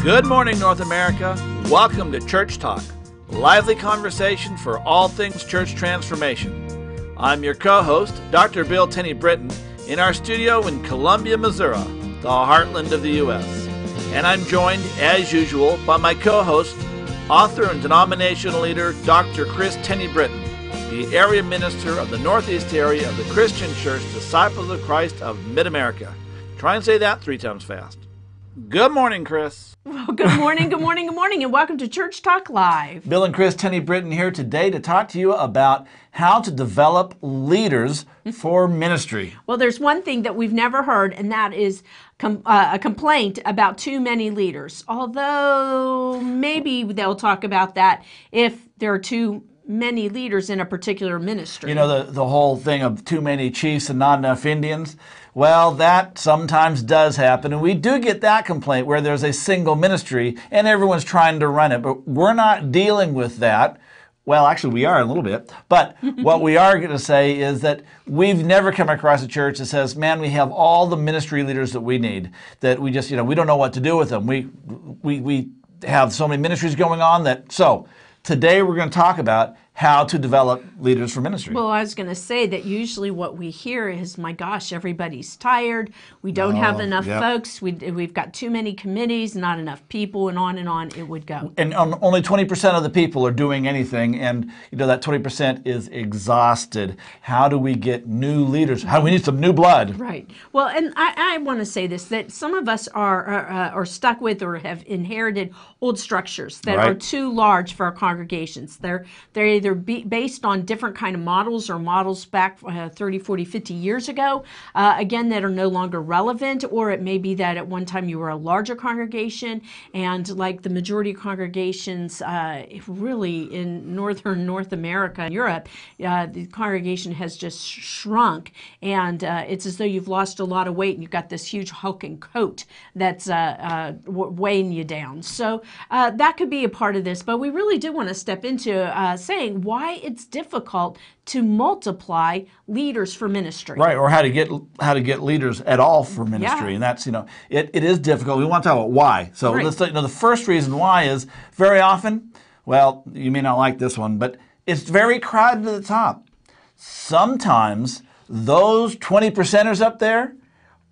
Good morning, North America. Welcome to Church Talk, lively conversation for all things church transformation. I'm your co-host, Dr. Bill Tenney Britton, in our studio in Columbia, Missouri, the heartland of the U.S. And I'm joined, as usual, by my co-host, author and denominational leader, Dr. Kris Tenney Britton, the area minister of the Northeast area of the Christian Church Disciples of Christ of Mid-America. Try and say that 3 times fast. Good morning, Kris. Well, good morning, and welcome to Church Talk Live. Bill and Kris Tenney Britton here today to talk to you about how to develop leaders for ministry. Well, there's one thing that we've never heard, and that is a complaint about too many leaders. Although maybe they'll talk about that if there are too many leaders in a particular ministry. You know, the whole thing of too many chiefs and not enough Indians. Well, that sometimes does happen, and we do get that complaint where there's a single ministry and everyone's trying to run it, but we're not dealing with that. Well, actually, we are a little bit, but what we are going to say is that we've never come across a church that says, man, we have all the ministry leaders that we need, that we just, we don't know what to do with them. We have so many ministries going on that, so today we're going to talk about how to develop leaders for ministry. Well, I was going to say that usually what we hear is, my gosh, everybody's tired. We don't have enough folks. We've got too many committees, not enough people, and on it would go. And only 20% of the people are doing anything, and that 20% is exhausted. How do we get new leaders? We need some new blood. Right. Well, and I want to say this, that some of us are stuck with or have inherited old structures that are too large for our congregations. They're either based on different kind of models or models back 30, 40, 50 years ago, again, that are no longer relevant, or it may be that at one time you were a larger congregation, and like the majority of congregations really in northern North America and Europe, the congregation has just shrunk, and it's as though you've lost a lot of weight and you've got this huge hulking coat that's weighing you down. So that could be a part of this, but we really do want to step into saying why it's difficult to multiply leaders for ministry. Right, or how to get leaders at all for ministry. And that's, it is difficult. We want to talk about why. So let's the first reason why is very often, well, you may not like this one, but it's very crowded at the top. Sometimes those 20%ers up there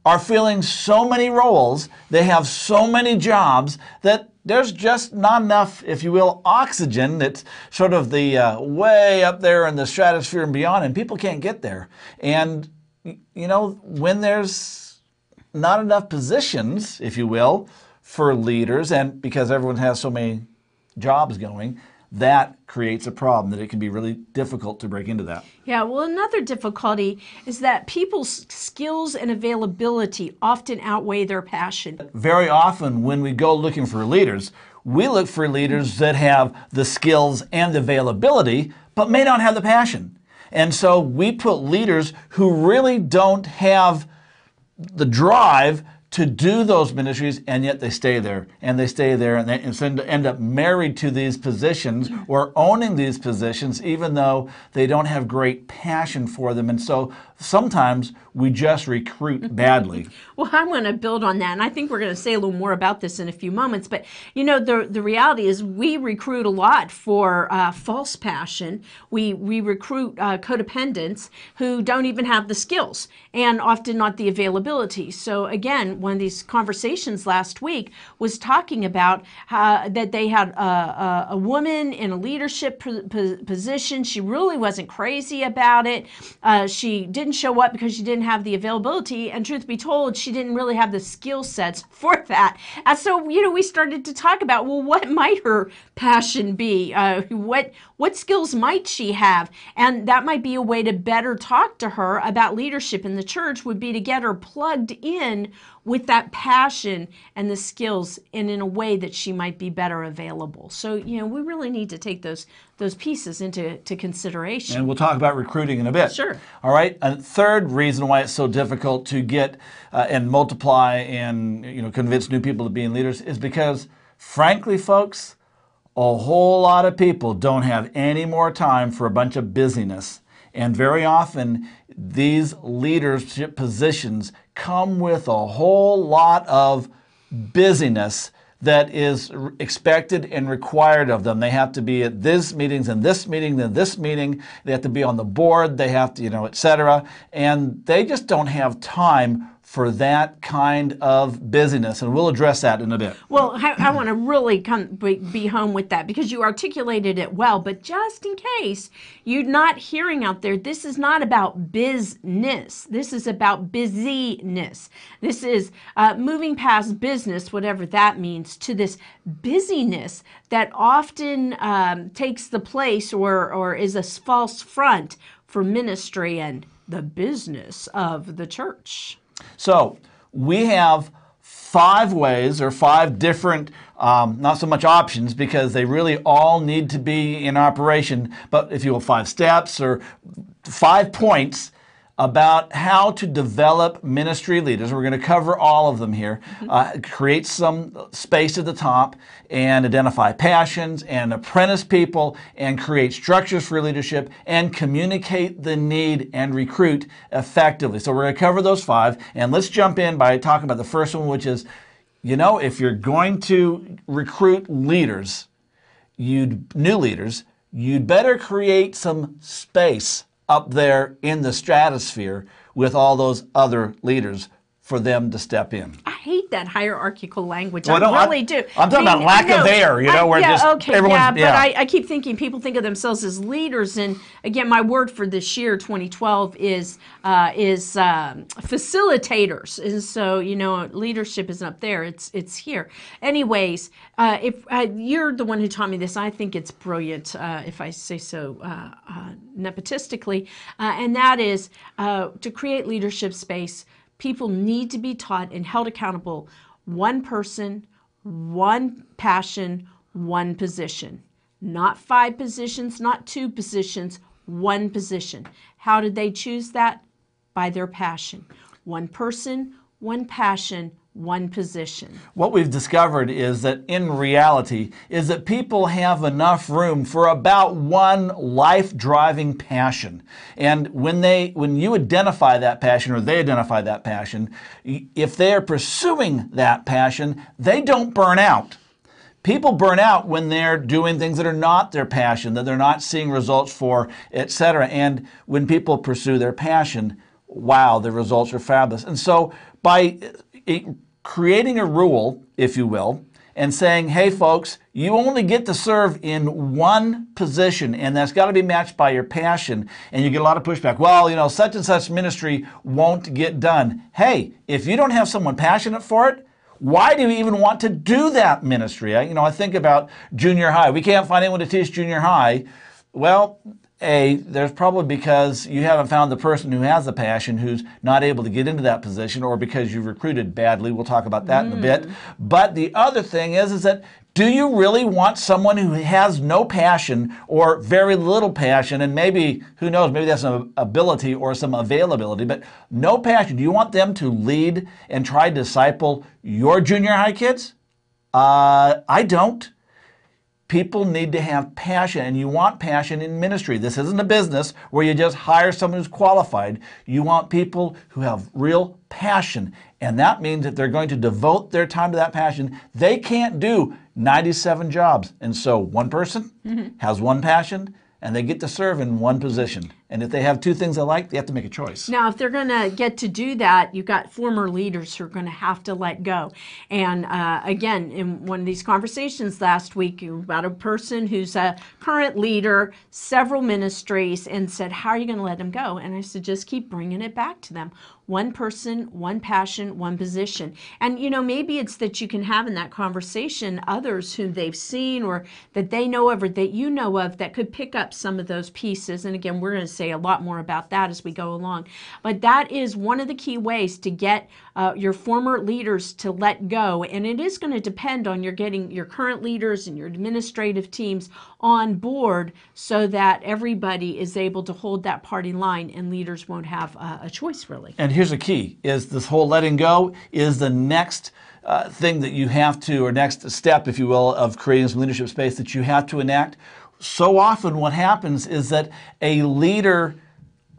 are filling so many roles, they have so many jobs that there's just not enough, if you will, oxygen that's sort of the way up there in the stratosphere and beyond, and people can't get there. And, when there's not enough positions, if you will, for leaders, and because everyone has so many jobs going, that creates a problem, that it can be really difficult to break into that. Yeah, well, another difficulty is that people's skills and availability often outweigh their passion. Very often when we go looking for leaders, we look for leaders that have the skills and the availability, but may not have the passion. And so we put leaders who really don't have the drive to do those ministries, and yet they stay there, and they end up married to these positions or owning these positions, even though they don't have great passion for them. And so sometimes we just recruit badly. Well, I want to build on that, and I think we're going to say a little more about this in a few moments. But, the reality is we recruit a lot for false passion. We recruit codependents who don't even have the skills and often not the availability. So, again, one of these conversations last week was talking about that they had a woman in a leadership position. She really wasn't crazy about it. She didn't show up because she didn't have the availability, and truth be told, she didn't really have the skill sets for that. And so, we started to talk about, well, what might her passion be? What skills might she have? And that might be a way to better talk to her about leadership in the church, would be to get her plugged in with that passion and the skills, and in a way that she might be better available. So, we really need to take those pieces into consideration. And we'll talk about recruiting in a bit. Sure. All right. A third reason why it's so difficult to get and multiply and convince new people to be leaders is because, frankly, folks, a whole lot of people don't have any more time for a bunch of busyness. And very often, these leadership positions come with a whole lot of busyness that is expected and required of them. They have to be at this meetings and this meeting and this meeting. They have to be on the board. They have to, et cetera. And they just don't have time for that kind of busyness, and we'll address that in a bit. Well, I want to really be home with that because you articulated it well, but just in case you're not hearing out there, this is not about business. This is about busyness. This is moving past business, whatever that means, to this busyness that often takes the place or is a false front for ministry and the business of the church. So we have 5 ways or 5 different, not so much options because they really all need to be in operation, but if you will, 5 steps or 5 points about how to develop ministry leaders. We're going to cover all of them here. Create some space at the top and identify passions and apprentice people and create structures for leadership and communicate the need and recruit effectively. So we're going to cover those 5, and let's jump in by talking about the first one, which is, if you're going to recruit leaders, new leaders, you'd better create some space up there in the stratosphere with all those other leaders for them to step in. I hate that hierarchical language. Well, I really do. I'm talking about lack of air, where just everyone's... But I keep thinking people think of themselves as leaders, and again, my word for this year, 2012, is facilitators. And so, leadership isn't up there; it's here. Anyways, if you're the one who taught me this, I think it's brilliant, if I say so nepotistically, and that is to create leadership space. People need to be taught and held accountable. One person, one passion, one position. Not 5 positions, not 2 positions, one position. How did they choose that? By their passion. One person, one passion, one position. What we've discovered is that in reality is that people have enough room for about one life-driving passion. And when you identify that passion or they identify that passion, if they are pursuing that passion, they don't burn out. People burn out when they're doing things that are not their passion, that they're not seeing results for, etc. And when people pursue their passion, wow, the results are fabulous. And so by creating a rule, if you will, and saying, hey folks, you only get to serve in one position, and that's got to be matched by your passion, and you get a lot of pushback. Well, such and such ministry won't get done. Hey, if you don't have someone passionate for it, why do you even want to do that ministry? I think about junior high. We can't find anyone to teach junior high. Well, there's probably because you haven't found the person who has the passion who's not able to get into that position, or because you recruited badly. We'll talk about that in a bit. But the other thing is that do you really want someone who has no passion or very little passion, and maybe, who knows, maybe that's some ability or some availability, but no passion? Do you want them to lead and try to disciple your junior high kids? I don't. People need to have passion, and you want passion in ministry. This isn't a business where you just hire someone who's qualified. You want people who have real passion, and that means that they're going to devote their time to that passion. They can't do 97 jobs, and so one person has one passion, and they get to serve in one position. And if they have 2 things they like, they have to make a choice. Now, if they're going to get to do that, you've got former leaders who are going to have to let go. And again, in one of these conversations last week about a person who's a current leader, several ministries, and said, how are you going to let them go? And I said, just keep bringing it back to them. One person, one passion, one position. And, maybe it's that you can have in that conversation others who they've seen or that they know of or that you know of that could pick up some of those pieces. And again, we're going to say a lot more about that as we go along. But that is one of the key ways to get your former leaders to let go. And it is going to depend on your getting your current leaders and your administrative teams on board so that everybody is able to hold that party line and leaders won't have a choice, really. And here's the key, is this whole letting go is the next thing that you have to, or next step, if you will, of creating some leadership space that you have to enact. So often what happens is that a leader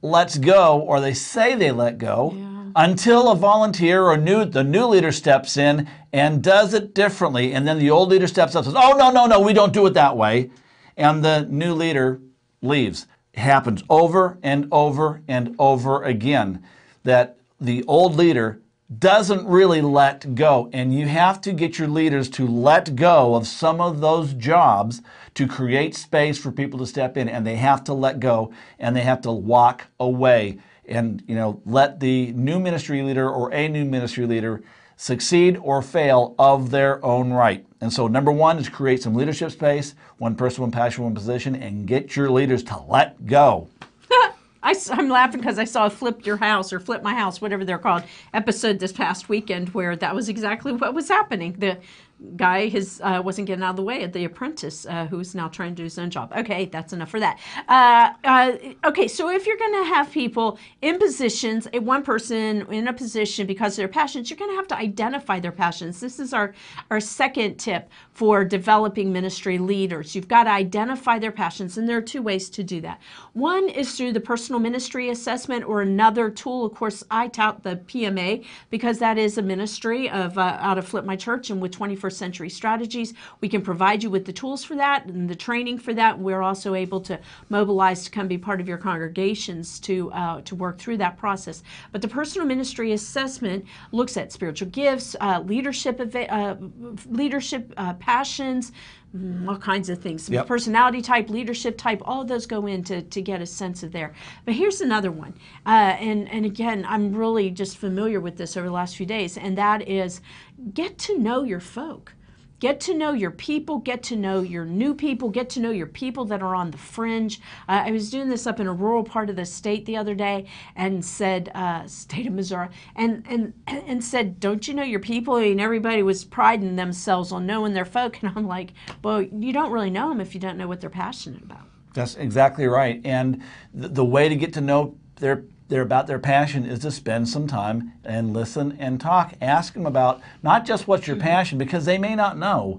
lets go, or they say they let go, until a volunteer or the new leader steps in and does it differently. And then the old leader steps up and says, oh, no, we don't do it that way. And the new leader leaves. It happens over and over and over again that the old leader doesn't really let go. And you have to get your leaders to let go of some of those jobs to create space for people to step in. And they have to let go and they have to walk away and let the new ministry leader or a new ministry leader succeed or fail of their own right. And so number one is create some leadership space, one person, one passion, one position, and get your leaders to let go. I'm laughing because I saw a Flip Your House or Flip My House, whatever they're called, episode this past weekend where that was exactly what was happening. The guy wasn't getting out of the way of the apprentice who's now trying to do his own job. Okay, that's enough for that. Okay, so if you're going to have people in positions, one person in a position because of their passions, you're going to have to identify their passions. This is our second tip for developing ministry leaders. You've got to identify their passions, and there are two ways to do that. One is through the personal ministry assessment, or another tool. Of course, I tout the PMA because that is a ministry out of Flip My Church, and with 21st Century Strategies, we can provide you with the tools for that and the training for that. We're also able to mobilize to come be part of your congregations to work through that process. But the personal ministry assessment looks at spiritual gifts, leadership passions, all kinds of things. Yep. Personality type, leadership type, all of those go in to get a sense of there. But here's another one. And again, I'm really just familiar with this over the last few days, and that is get to know your folk. Get to know your people, get to know your new people, get to know your people that are on the fringe. I was doing this up in a rural part of the state the other day and said, state of Missouri, and said, don't you know your people? And everybody was priding themselves on knowing their folk. And I'm like, well, you don't really know them if you don't know what they're passionate about. That's exactly right. And the way to get to know about their passion is to spend some time and listen and talk. Ask them about not just what's your passion, because they may not know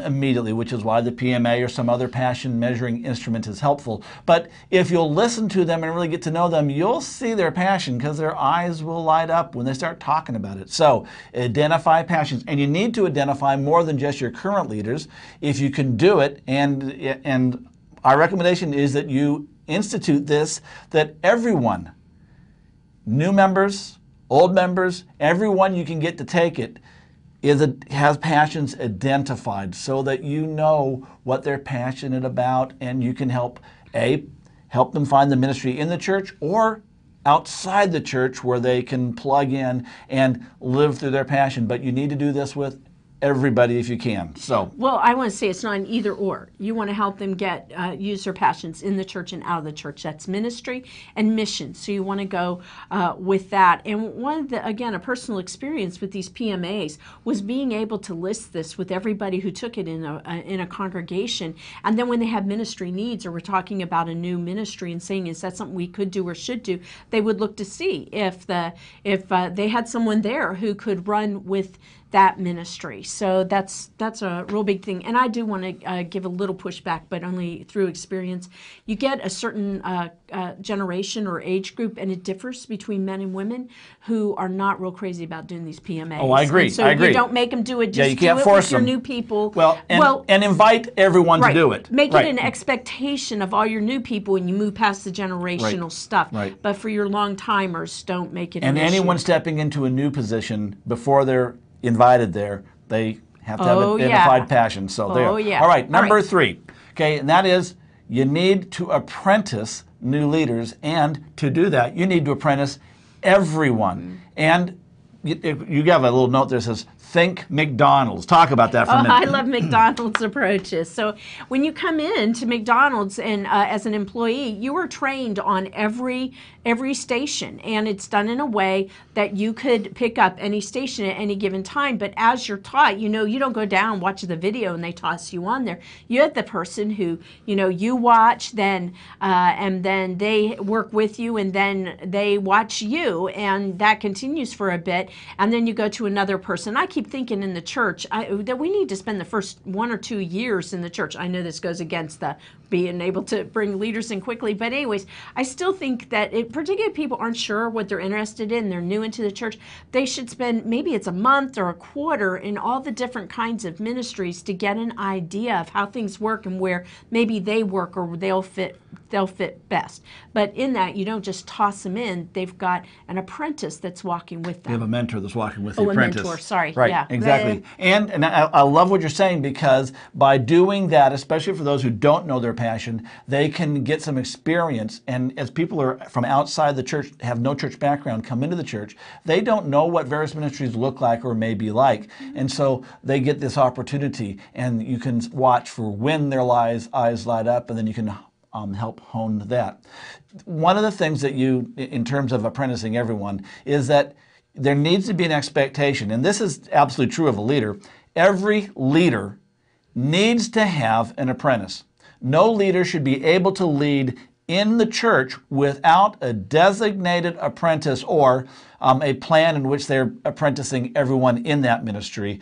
immediately, which is why the PMA or some other passion measuring instrument is helpful. But if you'll listen to them and really get to know them, you'll see their passion because their eyes will light up when they start talking about it. So identify passions, and you need to identify more than just your current leaders if you can do it. And our recommendation is that you institute this, that everyone, new members, old members, everyone you can get to take it has passions identified so that you know what they're passionate about, and you can help them find the ministry in the church or outside the church where they can plug in and live through their passion. But you need to do this with everybody if you can. So, well, I want to say it's not an either or. You want to help them use their passions in the church and out of the church. That's ministry and mission. So you want to go with that. And one of a personal experience with these PMAs was being able to list this with everybody who took it in a congregation. And then when they have ministry needs, or we're talking about a new ministry and saying, is that something we could do or should do? They would look to see if they had someone there who could run with that ministry. So that's a real big thing. And I do want to give a little pushback, but only through experience. You get a certain generation or age group, and it differs between men and women who are not real crazy about doing these PMAs. Oh, I agree. And so you don't make them do it. Just you can't do it force with your them. new people. And invite everyone to do it. Make it an expectation of all your new people when you move past the generational stuff. Right. But for your long timers, don't make it an issue. Anyone stepping into a new position, before they're invited there, they have to have identified passion. So there. All right, number 3. Okay, and that is you need to apprentice new leaders, and to do that, you need to apprentice everyone. And you have a little note there that says, think McDonald's. Talk about that for a minute. I love McDonald's approaches. So when you come in to McDonald's and as an employee, you are trained on every station, and it's done in a way that you could pick up any station at any given time. But as you're taught, you don't go down, watch the video, and they toss you on there. You have the person who, you watch, then and then they work with you, and then they watch you, and that continues for a bit, and then you go to another person. I keep keep thinking in the church that we need to spend the first 1 or 2 years in the church. I know this goes against the being able to bring leaders in quickly, but anyways, I still think that particularly people aren't sure what they're interested in, they're new into the church, they should spend, maybe it's a month or a quarter, in all the different kinds of ministries to get an idea of how things work and where maybe they work or they'll fit best. But in that, you don't just toss them in. They've got an apprentice that's walking with them. You have a mentor that's walking with the apprentice. A mentor, sorry. Right, yeah. exactly. And I love what you're saying, because by doing that, especially for those who don't know their passion, they can get some experience. And as people are from outside the church, have no church background, come into the church, they don't know what various ministries look like or may be like. And so they get this opportunity, and you can watch for when their eyes light up, and then you can help hone that. One of the things that you, in terms of apprenticing everyone, is that there needs to be an expectation, and this is absolutely true of a leader. Every leader needs to have an apprentice. No leader should be able to lead in the church without a designated apprentice or a plan in which they're apprenticing everyone in that ministry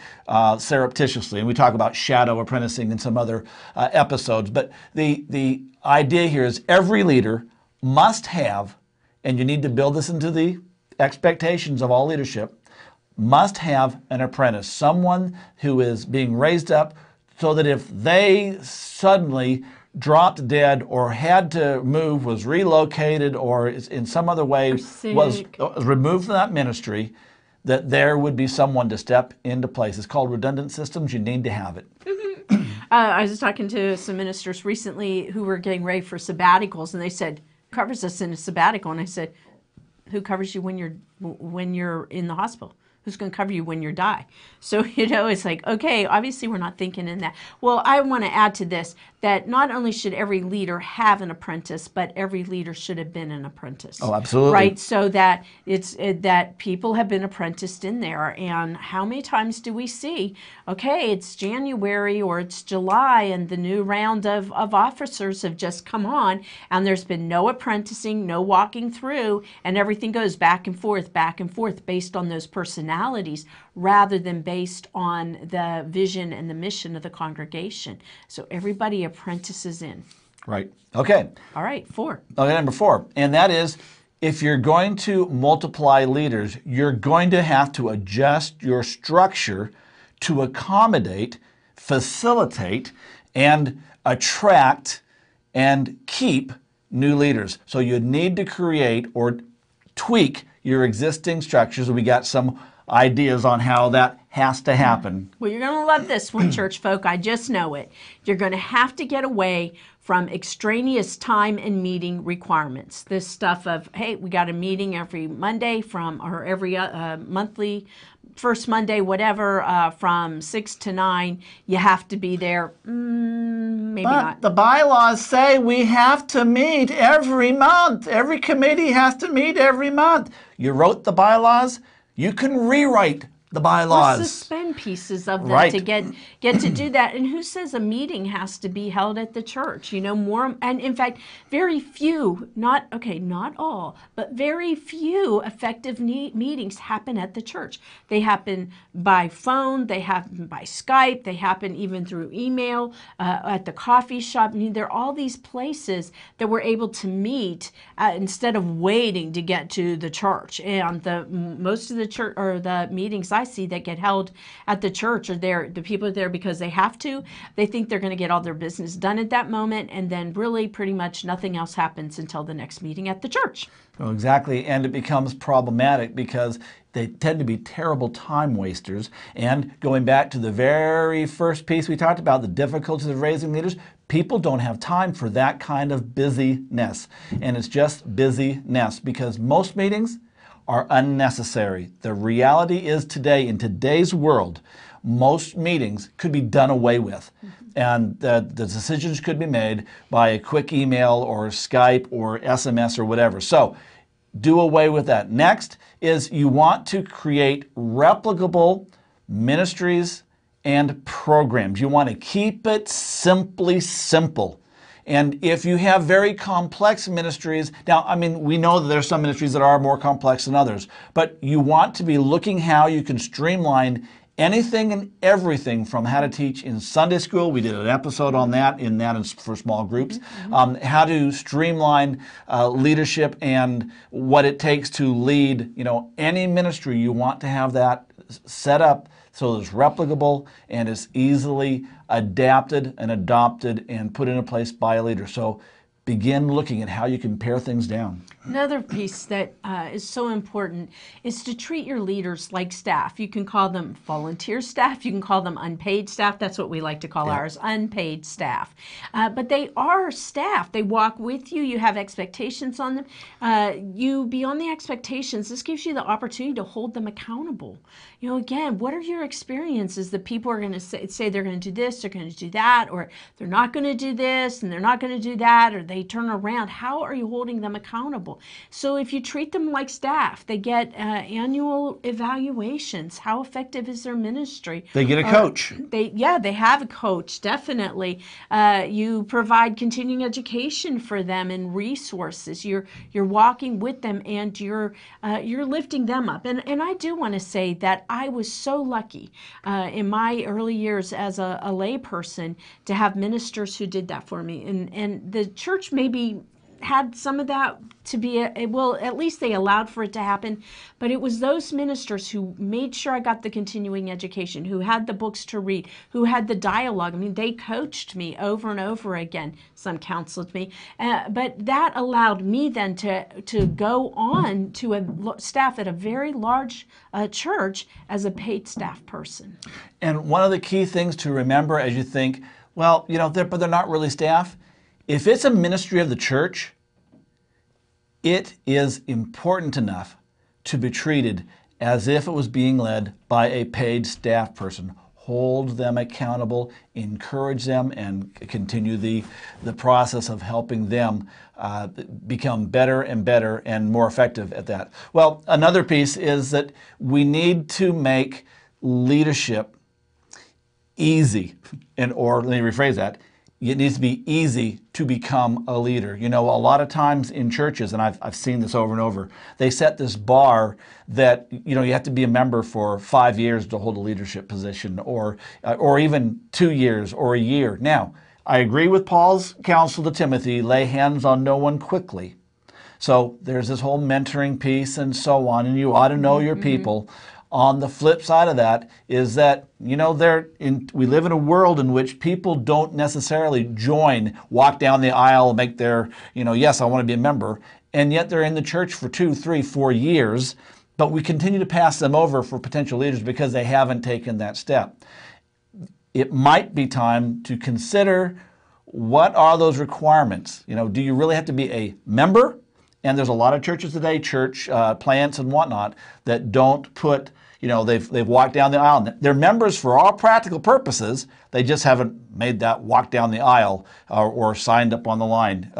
surreptitiously. And we talk about shadow apprenticing in some other episodes. But the idea here is every leader must have, and you need to build this into the expectations of all leadership, must have an apprentice, someone who is being raised up so that if they suddenly dropped dead or had to move, was relocated, or in some other way was removed from that ministry, that there would be someone to step into place. It's called redundant systems. You need to have it. I was talking to some ministers recently who were getting ready for sabbaticals, and they said, covers us in a sabbatical. And I said, who covers you when you're in the hospital? Who's going to cover you when you die? So, it's like, okay, obviously we're not thinking in that. Well, I want to add to this that not only should every leader have an apprentice, but every leader should have been an apprentice. Oh, absolutely. Right? So that that people have been apprenticed in there. And how many times do we see, okay, it's January or it's July and the new round of officers have just come on, and there's been no apprenticing, no walking through, and everything goes back and forth based on those personalities rather than based on the vision and the mission of the congregation. So everybody apprentices in. Right. Okay. All right, 4. Okay, number 4. And that is, if you're going to multiply leaders, you're going to have to adjust your structure to accommodate, facilitate, and attract and keep new leaders. So you need to create or tweak your existing structures. We got some ideas on how that has to happen. Well, you're going to love this one, church folk. I just know it. You're going to have to get away from extraneous time and meeting requirements. This stuff of, hey, we got a meeting every Monday or every monthly, first Monday, whatever, from 6 to 9. You have to be there. Maybe not. The bylaws say we have to meet every month. Every committee has to meet every month. You wrote the bylaws. You can rewrite the bylaws. Or suspend pieces of them to get to do that. And who says a meeting has to be held at the church? More, and in fact, very few, not all, but very few effective meetings happen at the church. They happen by phone, they happen by Skype, they happen even through email, at the coffee shop. There are all these places that we're able to meet instead of waiting to get to the church. And most of the church or the meetings I see that get held at the church the people are there because they have to. They think they're going to get all their business done at that moment, and then really pretty much nothing else happens until the next meeting at the church. Oh, exactly, and it becomes problematic because they tend to be terrible time wasters. And going back to the very first piece we talked about, the difficulties of raising leaders, people don't have time for that kind of busyness. And it's just busyness because most meetings are unnecessary. The reality is today, in today's world, most meetings could be done away with. And the decisions could be made by a quick email or Skype or SMS or whatever. So do away with that. Next is you want to create replicable ministries and programs. You want to keep it simply simple. And if you have very complex ministries, now, we know that there are some ministries that are more complex than others, but you want to be looking how you can streamline anything and everything from how to teach in Sunday school. We did an episode on that for small groups. How to streamline leadership and what it takes to lead, any ministry. You want to have that set up so it's replicable and it's easily adapted and adopted and put into place by a leader. So begin looking at how you can pare things down. Another piece that is so important is to treat your leaders like staff. You can call them volunteer staff. You can call them unpaid staff. That's what we like to call ours, unpaid staff. But they are staff. They walk with you. You have expectations on them. Beyond the expectations, this gives you the opportunity to hold them accountable. Again, what are your experiences that people are going to say they're going to do this, they're going to do that, or they're not going to do this, and they're not going to do that, or they turn around. How are you holding them accountable? So if you treat them like staff, they get annual evaluations. How effective is their ministry? They get a coach. They have a coach, definitely. You provide continuing education for them and resources. You're walking with them, and you're lifting them up. And I do want to say that I was so lucky in my early years as a lay person to have ministers who did that for me. And the church maybe had some of that to be, at least they allowed for it to happen, but it was those ministers who made sure I got the continuing education, who had the books to read, who had the dialogue. I mean, they coached me over and over again. Some counseled me, but that allowed me then to go on to a staff at a very large church as a paid staff person. And one of the key things to remember as you think, well, but they're not really staff. If it's a ministry of the church, it is important enough to be treated as if it was being led by a paid staff person. Hold them accountable, encourage them, and continue the process of helping them become better and better and more effective at that. Well, another piece is that we need to make leadership easy, or let me rephrase that. It needs to be easy to become a leader. A lot of times in churches, and I've seen this over and over, they set this bar that, you have to be a member for 5 years to hold a leadership position, or even 2 years or a year. Now, I agree with Paul's counsel to Timothy, lay hands on no one quickly. So there's this whole mentoring piece and so on, and you ought to know your people. On the flip side of that is that, we live in a world in which people don't necessarily walk down the aisle, make their, yes, I want to be a member, and yet they're in the church for 2, 3, 4 years, but we continue to pass them over for potential leaders because they haven't taken that step. It might be time to consider, what are those requirements? Do you really have to be a member? And there's a lot of churches today, church plants and whatnot, that don't put, they've walked down the aisle. They're members for all practical purposes. They just haven't made that walk down the aisle or signed up on the line.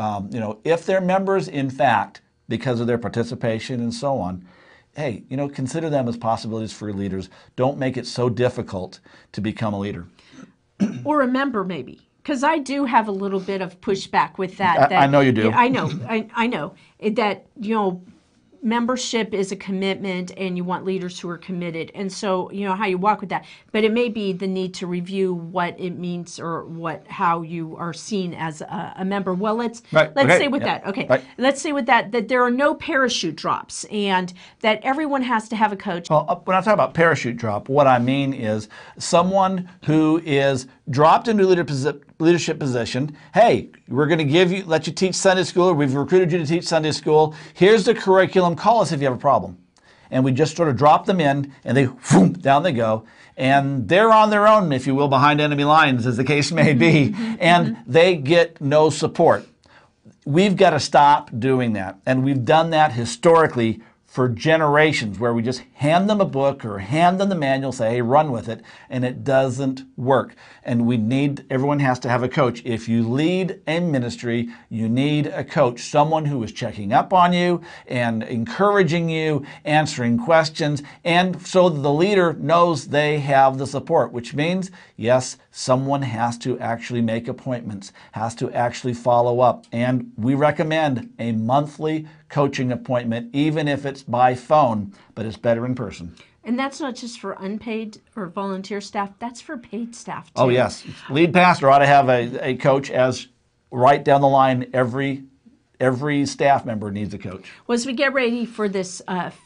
If they're members, in fact, because of their participation and so on, hey, consider them as possibilities for leaders. Don't make it so difficult to become a leader. Or a member, maybe. Because I do have a little bit of pushback with that. I know you do. I know. I know that, membership is a commitment, and you want leaders who are committed. And so, how you walk with that. But it may be the need to review what it means, or how you are seen as a member. Well, let's say with that. Okay. Right. Let's say with that there are no parachute drops, and that everyone has to have a coach. Well, when I talk about parachute drop, what I mean is someone who is dropped into leadership position. Hey, we're going to let you teach Sunday school. We've recruited you to teach Sunday school. Here's the curriculum. Call us if you have a problem. And we just sort of drop them in, and down they go. And they're on their own, if you will, behind enemy lines, as the case may be, and they get no support. We've got to stop doing that. And we've done that historically for generations, where we just hand them a book or hand them the manual, say, hey, run with it, and it doesn't work. And everyone has to have a coach. If you lead a ministry, you need a coach, someone who is checking up on you and encouraging you, answering questions, and so the leader knows they have the support, which means, yes, someone has to actually make appointments, has to actually follow up. And we recommend a monthly coaching appointment, even if it's by phone, but it's better in person. And that's not just for unpaid or volunteer staff, that's for paid staff too. Oh, yes. Lead pastor ought to have a coach, as right down the line, every staff member needs a coach. Well, as we get ready for this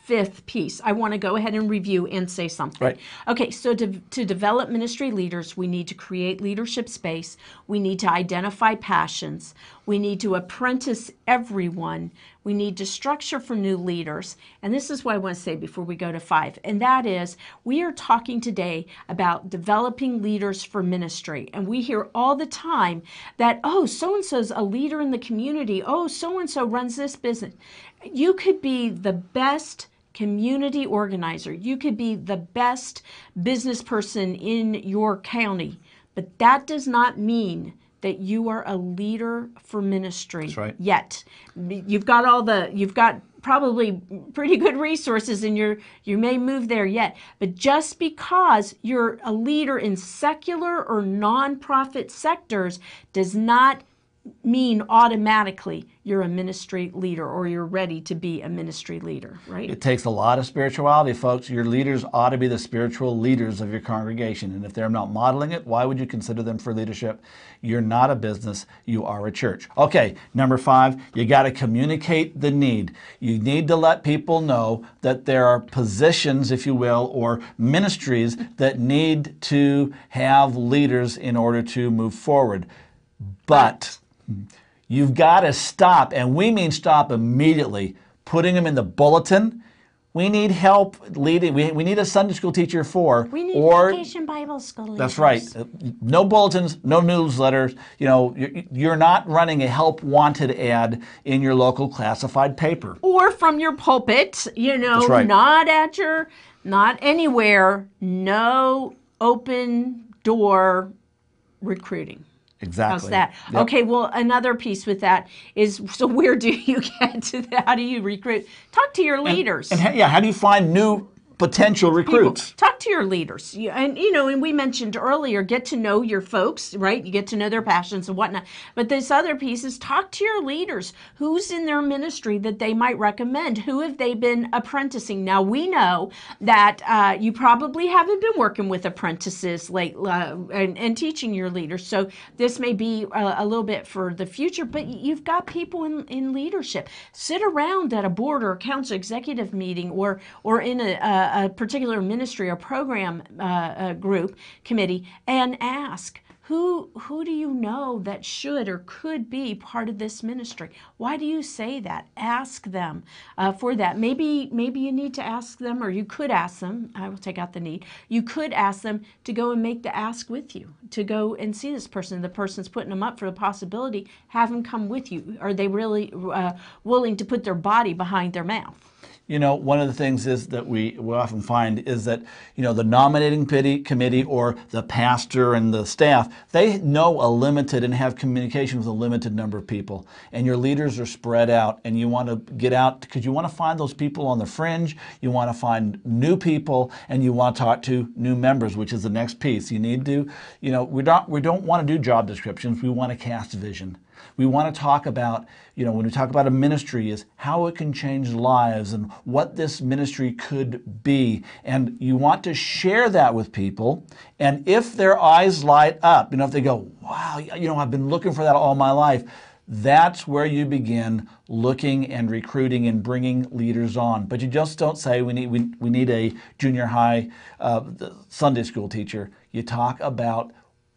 fifth piece, I want to go ahead and review and say something. Right. Okay, so to develop ministry leaders, we need to create leadership space. We need to identify passions. We need to apprentice everyone. We need to structure for new leaders. And this is what I want to say before we go to 5. And that is, we are talking today about developing leaders for ministry. And we hear all the time that, oh, so-and-so's a leader in the community. Oh, so-and-so runs this business. You could be the best community organizer. You could be the best business person in your county. But that does not mean that you are a leader for ministry. That's right. Yet. You've got probably pretty good resources and you may move there yet. But just because you're a leader in secular or nonprofit sectors does not mean automatically you're a ministry leader or you're ready to be a ministry leader, right? It takes a lot of spirituality, folks. Your leaders ought to be the spiritual leaders of your congregation. And if they're not modeling it, why would you consider them for leadership? You're not a business, you are a church. Okay, number 5, you got to communicate the need. You need to let people know that there are positions, if you will, or ministries that need to have leaders in order to move forward. But you've got to stop, and we mean stop immediately, putting them in the bulletin. We need help leading. We need a Sunday school teacher We need vacation Bible school leaders. That's right. No bulletins, no newsletters. You know, you're not running a help wanted ad in your local classified paper. Or from your pulpit, you know, That's right. not anywhere, no open door recruiting. Exactly. How's that? Yep. Okay, well, another piece with that is, so where do you get to that? How do you recruit? Talk to your leaders. And how do you find new potential recruits? Talk to your leaders. And we mentioned earlier, get to know your folks, right? You get to know their passions and whatnot. But this other piece is talk to your leaders. Who's in their ministry that they might recommend? Who have they been apprenticing? Now, we know that you probably haven't been working with apprentices and teaching your leaders. So this may be a little bit for the future, but you've got people in leadership. Sit around at a board or council executive meeting or in a particular ministry or program group committee and ask, who do you know that should or could be part of this ministry? Why do you say that? Ask them for that. Maybe you need to ask them, or you could ask them. I will take out the need. You could ask them to go and make the ask with you, to go and see this person. The person's putting them up for the possibility. Have them come with you. Are they really willing to put their body behind their mouth? You know, one of the things is that we often find is that, the nominating committee or the pastor and the staff, they know a limited and have communication with a limited number of people. And your leaders are spread out, and you want to get out because you want to find those people on the fringe, you want to find new people, and you want to talk to new members, which is the next piece. You need to, we don't want to do job descriptions. We want to cast vision. We want to talk about, when we talk about a ministry, is how it can change lives and what this ministry could be. And you want to share that with people. And if their eyes light up, if they go, wow, I've been looking for that all my life, that's where you begin looking and recruiting and bringing leaders on. But you just don't say we need a junior high Sunday school teacher. You talk about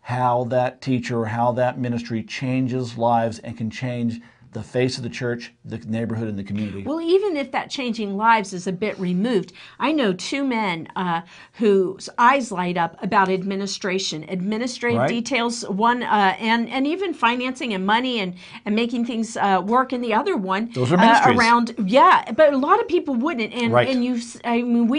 how that teacher or how that ministry changes lives and can change the face of the church, the neighborhood, and the community. Well, even if that changing lives is a bit removed, I know 2 men whose eyes light up about administrative right. details, one, and even financing and money and making things work, and the other one, those are ministries. But a lot of people wouldn't. And right. and you've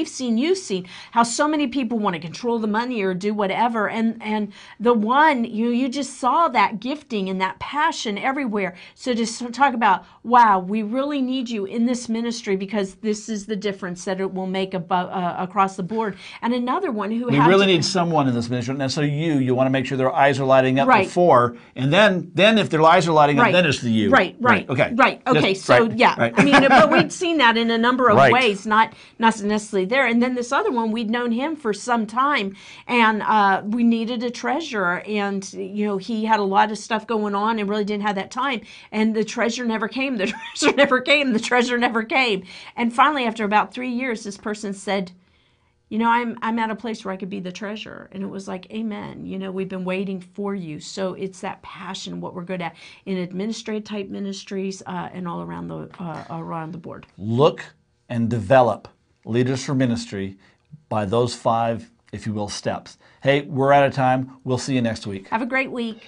seen how so many people want to control the money or do whatever, and the one you just saw that gifting and that passion everywhere. So to talk about, wow, we really need you in this ministry because this is the difference that it will make across the board. And another one who we really need someone in this ministry. And so you want to make sure their eyes are lighting up right. before, and then if their eyes are lighting up, then it's the you. Right. Okay. So I mean, but we'd seen that in a number of ways, not necessarily there. And then this other one, we'd known him for some time, and we needed a treasurer, and he had a lot of stuff going on and really didn't have that time. And the treasurer never came. The treasurer never came. The treasurer never came. And finally, after about 3 years, this person said, I'm at a place where I could be the treasurer. And it was like, amen. We've been waiting for you. So it's that passion, what we're good at in administrative type ministries and all around the board. Look and develop leaders for ministry by those 5, if you will, steps. Hey, we're out of time. We'll see you next week. Have a great week.